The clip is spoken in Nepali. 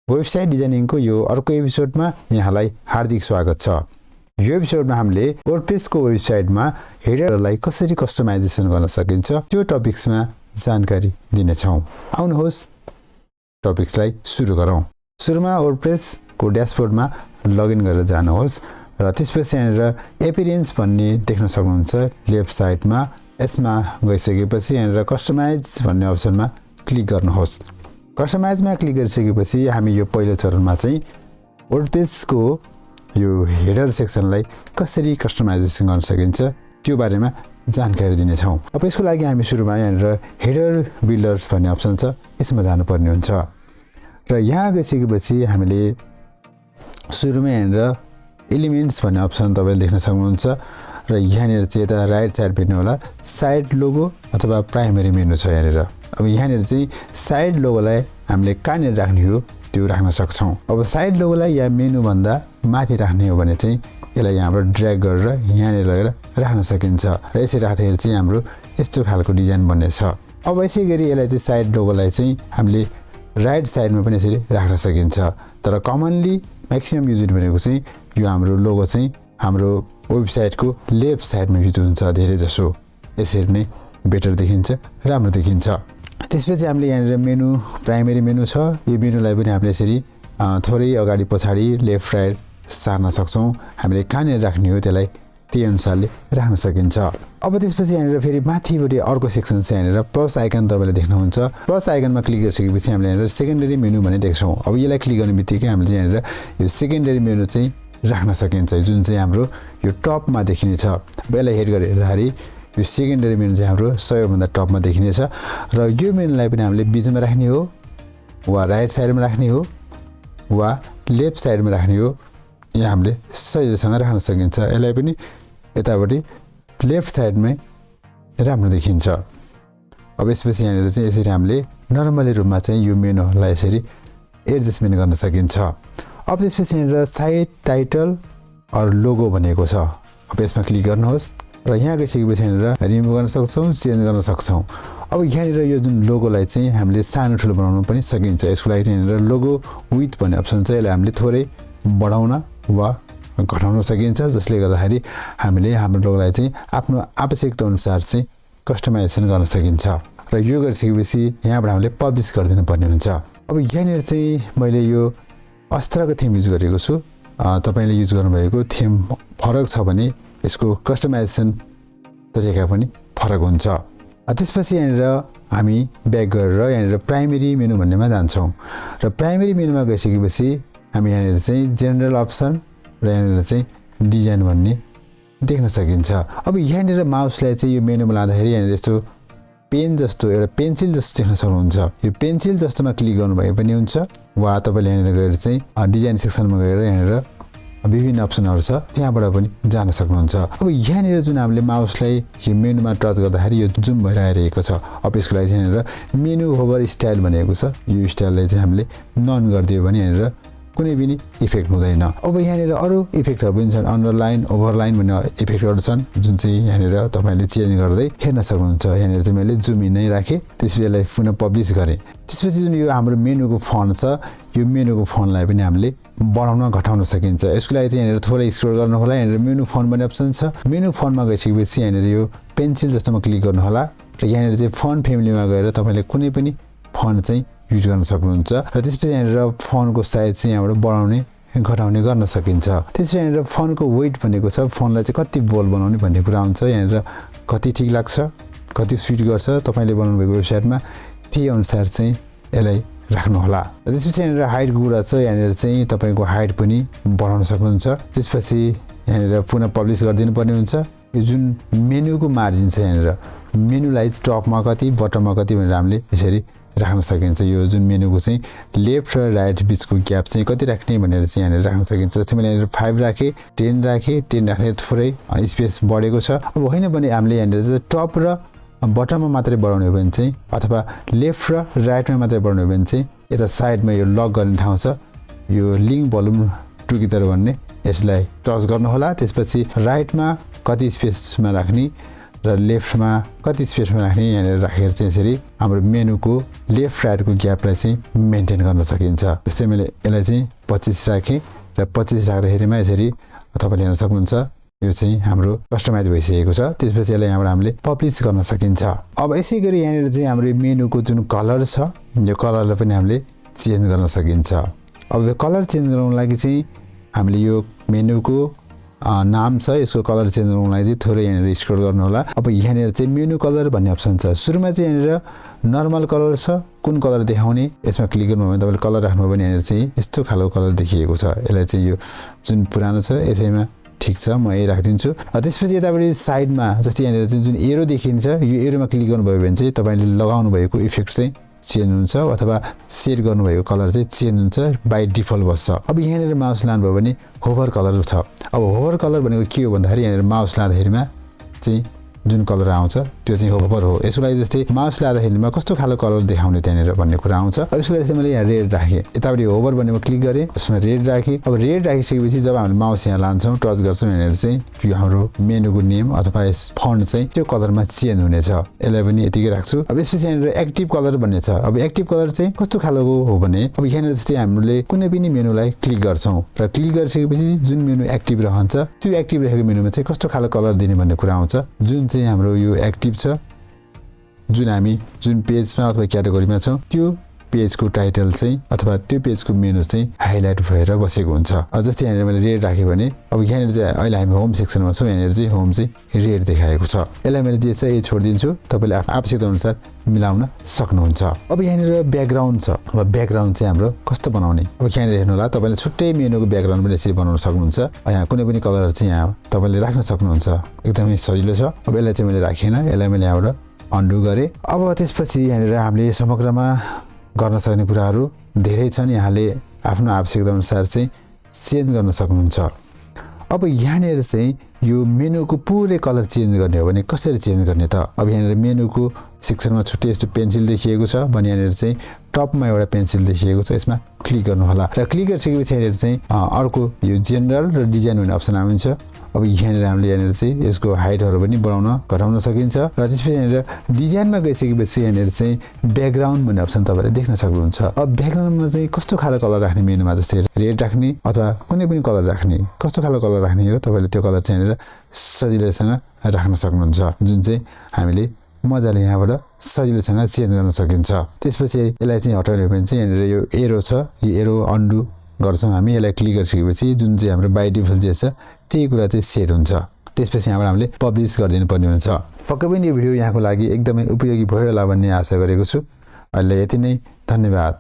वेबसाइट डिजाइनिङको यो अर्को एपिसोडमा यहाँलाई हार्दिक स्वागत छ। यो एपिसोडमा हामीले वर्डप्रेसको वेबसाइटमा हेडरलाई कसरी कस्टमाइजेसन गर्न सकिन्छ त्यो टपिक्समा जानकारी दिनेछौँ। आउनुहोस् टपिक्सलाई सुरु गरौँ। सुरुमा वर्डप्रेसको ड्याशबोर्डमा लगइन गरेर जानुहोस् र त्यसपछि यहाँनिर एपियरेन्स भन्ने देख्न सक्नुहुन्छ लेफ्ट साइडमा। यसमा गइसकेपछि यहाँनिर कस्टमाइज भन्ने अप्सनमा क्लिक गर्नुहोस्। कस्टमाइजमा क्लिक गरिसकेपछि हामी यो पहिलो चरणमा चाहिँ वर्डप्रेसको यो हेडर सेक्सनलाई कसरी कस्टमाइजेसन गर्न सकिन्छ त्यो बारेमा जानकारी दिनेछौँ। अब यसको लागि हामी सुरुमा यहाँनिर हेडर बिल्डर्स भन्ने अप्सन छ, यसमा जानुपर्ने हुन्छ र यहाँ गइसकेपछि हामीले सुरुमा यहाँनिर एलिमेन्ट्स भन्ने अप्सन तपाईँले देख्न सक्नुहुन्छ र यहाँनिर चाहिँ यता राइट साइड भेट्नु होला साइड लोगो अथवा प्राइमरी मेनु छ यहाँनिर। अब यहाँनिर चाहिँ साइड लोगोलाई हामीले कहाँनिर राख्ने हो त्यो राख्न सक्छौँ। अब साइड लोगोलाई या मेनुभन्दा माथि राख्ने हो भने चाहिँ यसलाई यहाँबाट ड्र्याग गरेर यहाँनिर लगेर राख्न सकिन्छ र यसरी राख्दाखेरि चाहिँ हाम्रो यस्तो खालको डिजाइन बन्नेछ। अब यसै गरी यसलाई चाहिँ साइड लोगोलाई चाहिँ हामीले राइट साइडमा पनि यसरी राख्न सकिन्छ, तर कमनली म्याक्सिमम युज भनेको चाहिँ यो हाम्रो लोगो चाहिँ हाम्रो वेबसाइटको लेफ्ट साइडमा युज हुन्छ धेरै जसो। यसरी नै बेटर देखिन्छ, राम्रो देखिन्छ। त्यसपछि हामीले यहाँनिर मेनु प्राइमरी मेनु छ, यो मेनुलाई पनि हामीले यसरी थोरै अगाडि पछाडि लेफ्ट राइट सार्न सक्छौँ। हामीले कहाँनिर राख्ने हो त्यसलाई त्यही अनुसारले राख्न सकिन्छ। अब त्यसपछि यहाँनिर फेरि माथिपट्टि अर्को सेक्सन छ, यहाँनिर प्लस आइकन तपाईँले देख्नुहुन्छ। प्लस आइकनमा क्लिक गरिसकेपछि हामीले यहाँनिर सेकेन्डरी मेनु भन्ने देख्छौँ। अब यसलाई क्लिक गर्ने बित्तिकै हामीले यहाँनिर यो सेकेन्डरी मेनु चाहिँ राख्न सकिन्छ, जुन चाहिँ हाम्रो यो टपमा देखिनेछ। अब यसलाई हेड गरेर हेर्दाखेरि यो सेकेन्डरी मेनु चाहिँ हाम्रो सबैभन्दा टपमा देखिनेछ र यो मेनुलाई पनि हामीले बिचमा राख्ने हो वा राइट साइडमा राख्ने हो वा लेफ्ट साइडमा राख्ने हो, यहाँ हामीले सजिलोसँग राख्न सकिन्छ। यसलाई पनि यतापट्टि लेफ्ट साइडमै राम्रो देखिन्छ। अब यसपछि यहाँनिर चाहिँ यसरी हामीले नर्मली रूपमा चाहिँ यो मेनुलाई यसरी एडजस्टमेन्ट गर्न सकिन्छ। अब त्यसपछि यहाँनिर साइट टाइटल अर लोगो भनेको छ। अब यसमा क्लिक गर्नुहोस् र यहाँ गइसकेपछि यहाँनिर रिमुभ गर्न सक्छौँ, चेन्ज गर्न सक्छौँ। अब यहाँनिर यो जुन लोगोलाई चाहिँ हामीले सानो ठुलो बनाउनु पनि सकिन्छ। यसको लागि चाहिँ यहाँनिर लोगो विथ भन्ने अप्सन छ, यसलाई हामीले थोरै बढाउन वा घटाउन सकिन्छ, जसले गर्दाखेरि हामीले हाम्रो लोगोलाई चाहिँ आफ्नो आवश्यकता अनुसार चाहिँ कस्टमाइजेसन गर्न सकिन्छ। र यो गरिसकेपछि यहाँबाट हामीले पब्लिस गरिदिनु पर्ने हुन्छ। अब यहाँनिर चाहिँ मैले यो अस्त्रको थिम युज गरेको छु, तपाईँले युज गर्नुभएको थिम फरक छ भने यसको कस्टमाइजेसन तरिका पनि फरक हुन्छ। त्यसपछि यहाँनिर हामी ब्याक गरेर यहाँनिर प्राइमरी मेनु भन्नेमा जान्छौँ र प्राइमरी मेनुमा गइसकेपछि हामी यहाँनिर चाहिँ जेनरल अप्सन र यहाँनिर चाहिँ डिजाइन भन्ने देख्न सकिन्छ। अब यहाँनिर माउसलाई चाहिँ यो मेनुमा लाँदाखेरि यहाँनिर यस्तो पेन जस्तो एउटा पेन्सिल जस्तो देख्न सक्नुहुन्छ। यो पेन्सिल जस्तोमा क्लिक गर्नुभए पनि हुन्छ वा तपाईँले यहाँनिर गएर चाहिँ डिजाइन सेक्सनमा गएर यहाँनिर विभिन्न अप्सनहरू छ त्यहाँबाट पनि जान सक्नुहुन्छ। अब यहाँनिर जुन हामीले माउसलाई यो मेनुमा टच गर्दाखेरि यो जुम भएर आइरहेको छ। अब यसको लागि चाहिँ यहाँनिर मेनु होभर स्टाइल भनेको छ, यो स्टाइललाई चाहिँ हामीले नन गरिदियो भने यहाँनिर कुनै पनि इफेक्ट हुँदैन। अब यहाँनिर अरू इफेक्टहरू पनि छन्, अन्डरलाइन ओभरलाइन भन्ने इफेक्टहरू छन् जुन चाहिँ यहाँनिर तपाईँले चेन्ज गर्दै हेर्न सक्नुहुन्छ। यहाँनिर चाहिँ मैले जुम इन नै राखेँ, त्यसपछि यसलाई पुनः पब्लिस गरेँ। त्यसपछि जुन यो हाम्रो मेनुको फन्ट छ, यो मेनुको फन्टलाई पनि हामीले बढाउन घटाउन सकिन्छ। यसको लागि चाहिँ यहाँनिर थोरै स्क्रोल गर्नु होला, यहाँनिर मेनु फन्ट भन्ने अप्सन छ। मेनु फन्टमा गइसकेपछि यहाँनिर यो पेन्सिल जस्तोमा क्लिक गर्नु होला र यहाँनिर चाहिँ फन्ट फ्यामिलीमा गएर तपाईँले कुनै पनि फन्ट चाहिँ युज गर्न सक्नुहुन्छ र त्यसपछि यहाँनिर फन्टको साइज चाहिँ यहाँबाट बढाउने घटाउने गर्न सकिन्छ। त्यसपछि यहाँनिर फन्टको वेट भनेको छ, फन्टलाई चाहिँ कति बोल्ड बनाउने भन्ने कुरा हुन्छ। यहाँनिर कति ठिक लाग्छ, कति सुट गर्छ तपाईँले बनाउनु भएको वेबसाइटमा त्यही अनुसार चाहिँ यसलाई राख्नुहोला। र त्यसपछि यहाँनिर हाइटको कुरा छ, यहाँनिर चाहिँ तपाईँको हाइट पनि बढाउन सक्नुहुन्छ। त्यसपछि यहाँनिर पुनः पब्लिस गरिदिनु पर्ने हुन्छ। यो जुन मेनुको मार्जिन छ यहाँनिर मेनुलाई टपमा कति बटममा कति भनेर हामीले यसरी राख्न सकिन्छ। यो जुन मेनुको चाहिँ लेफ्ट र राइट बिचको ग्याप चाहिँ कति राख्ने भनेर चाहिँ यहाँनिर राख्न सकिन्छ। जस्तै मैले यहाँनिर 5 राखेँ, 10 राखेँ, 10 राख्दाखेरि थोरै स्पेस बढेको छ। अब होइन भने हामीले यहाँनिर चाहिँ टप र बटममा मात्रै बढाउने हो भने चाहिँ अथवा लेफ्ट र राइटमा मात्रै बढाउने हो भने चाहिँ यता साइडमा यो लक गर्ने ठाउँ छ, यो लिङ्क भोल्युम टुगेदर भन्ने, यसलाई टच गर्नुहोला। त्यसपछि राइटमा कति स्पेसमा राख्ने र लेफ्टमा कति स्पेसमा राख्ने यहाँनिर राखेर चाहिँ यसरी हाम्रो मेनुको लेफ्ट राइटको ग्यापलाई चाहिँ मेन्टेन गर्न सकिन्छ। जस्तै मैले यसलाई चाहिँ 25 राखेँ र 25 राख्दाखेरिमा यसरी तपाईले हेर्न सक्नुहुन्छ यो चाहिँ हाम्रो कस्टमाइज भइसकेको छ। त्यसपछि यसलाई यहाँबाट हामीले पब्लिश गर्न सकिन्छ। अब यसै गरी यहाँनिर चाहिँ हाम्रो मेनुको जुन कलर छ यो कलरलाई पनि हामीले चेन्ज गर्न सकिन्छ। अब यो कलर चेन्ज गर्नको लागि चाहिँ हामीले यो मेनुको नाम छ यसको कलर चेन्ज गर्नको लागि चाहिँ थोरै यहाँनिर स्क्रल गर्नु होला। अब यहाँनिर चाहिँ मेनु कलर भन्ने अप्सन छ। सुरुमा चाहिँ यहाँनिर नर्मल कलर छ, कुन कलर देखाउने यसमा क्लिक गर्नुभयो भने तपाईले कलर राख्नुभयो भने यहाँनिर चाहिँ यस्तो खालको कलर देखिएको छ। यसलाई चाहिँ यो जुन पुरानो छ यसैमा ठीक छ, म यही राखिदिन्छु। त्यसपछि यतापट्टि साइडमा जस्तै यहाँनिर चाहिँ जुन एरो देखिन्छ यो एरोमा क्लिक गर्नुभयो भने चाहिँ तपाईले लगाउनु भएको इफेक्ट चाहिँ चेन्ज हुन्छ अथवा सेट गर्नुभएको कलर चाहिँ चेन्ज हुन्छ, बाइ डिफल्ट बस्छ। अब यहाँनिर माउस लानुभयो भने होभर कलर छ। अब होभर कलर भनेको के हो भन्दाखेरि यहाँनिर माउस लाँदाखेरिमा चाहिँ जुन कलर आउँछ त्यो चाहिँ होभर हो। यसको लागि जस्तै माउस लाँदाखेरिमा कस्तो खालको कलर देखाउने त्यहाँनिर भन्ने कुरा आउँछ। अब यसको लागि चाहिँ मैले यहाँ रेड राखेँ, यतापट्टि होभर भन्नेमा क्लिक गरेँ, यसमा रेड राखेँ। अब रेड राखिसकेपछि जब हामीले माउस यहाँ लान्छौँ टच गर्छौँ यहाँनिर चाहिँ यो हाम्रो मेनुको नेम अथवा यस फन्ट चाहिँ त्यो कलरमा चेन्ज हुनेछ। यसलाई पनि यतिकै राख्छु। अब यसपछि यहाँनिर एक्टिभ कलर भन्ने छ। अब एक्टिभ कलर चाहिँ कस्तो खालको हो भने अब यहाँनिर जस्तै हामीले कुनै पनि मेनुलाई क्लिक गर्छौँ र क्लिक गरिसकेपछि जुन मेनु एक्टिभ रहन्छ त्यो एक्टिभ रहेको मेनुमा चाहिँ कस्तो खालको कलर दिने भन्ने कुरा आउँछ। जुन चाहिँ हाम्रो यो एक्टिभ छ, जुन हामी जुन पेजमा अथवा क्याटेगोरीमा छौँ त्यो पेजको टाइटल चाहिँ अथवा त्यो पेजको मेनु चाहिँ हाइलाइट भएर बसेको हुन्छ। जस्तै यहाँनिर मैले रेड राखेँ भने अब यहाँनिर चाहिँ अहिले हामी होम सेक्सनमा छौँ, यहाँनिर चाहिँ होम चाहिँ रेड देखाएको छ। यसलाई मैले जे छ यही छोडिदिन्छु, तपाईँले आवश्यकता अनुसार मिलाउन सक्नुहुन्छ। अब यहाँनिर ब्याकग्राउन्ड छ। अब ब्याकग्राउन्ड चाहिँ हाम्रो कस्तो बनाउने, अब यहाँनिर हेर्नु होला तपाईँले छुट्टै मेनुको ब्याकग्राउन्ड पनि यसरी बनाउन सक्नुहुन्छ। यहाँ कुनै पनि कलर चाहिँ यहाँ तपाईँले राख्न सक्नुहुन्छ, एकदमै सजिलो छ। अब यसलाई चाहिँ मैले राखेन, यसलाई मैले यहाँबाट अन्डु गरेँ। अब त्यसपछि यहाँनिर हामीले समग्रमा गर्न सक्ने कुराहरू धेरै छन्, यहाँले आफ्नो आवश्यकता अनुसार चाहिँ चेन्ज गर्न सक्नुहुन्छ। अब यहाँनिर चाहिँ यो मेनुको पुरै कलर चेन्ज गर्ने हो भने कसरी चेन्ज गर्ने त? अब यहाँनिर मेनुको सेक्सनमा छुट्टै यस्तो पेन्सिल देखिएको छ भने यहाँनिर चाहिँ टपमा एउटा पेन्सिल देखिएको छ, यसमा क्लिक गर्नु होला र क्लिक गरिसकेपछि यहाँनिर चाहिँ अर्को यो जेनरल र डिजाइन भन्ने अप्सन आउँछ। अब यहाँनिर हामीले यहाँनिर चाहिँ यसको हाइटहरू पनि बढाउन घटाउन सकिन्छ र त्यसपछि यहाँनिर डिजाइनमा गइसकेपछि यहाँनिर चाहिँ ब्याकग्राउन्ड भन्ने अप्सन तपाईँले देख्न सक्नुहुन्छ। अब ब्याकग्राउन्डमा चाहिँ कस्तो खालको कलर राख्ने मेनुमा जस्तै रेड राख्ने अथवा कुनै पनि कलर राख्ने, कस्तो खालको कलर राख्ने हो तपाईँले त्यो कलर चाहिँ यहाँनिर सजिलैसँग राख्न सक्नुहुन्छ, जुन चाहिँ हामीले मजाले यहाँबाट सजिलैसँग चेन्ज गर्न सकिन्छ। त्यसपछि यसलाई चाहिँ हटाउने हो भने चाहिँ यहाँनिर यो एरो छ, यो एरो अन्डु गर्छौँ हामी। यसलाई क्लिक गरिसकेपछि जुन चाहिँ हाम्रो बाइ डिफल्ट जे छ त्यही कुरा चाहिँ सेट हुन्छ। त्यसपछि यहाँबाट हामीले पब्लिस गरिदिनु पर्ने हुन्छ। पक्कै पनि यो भिडियो यहाँको लागि एकदमै उपयोगी भयो होला भन्ने आशा गरेको छु। अहिले यति नै, धन्यवाद।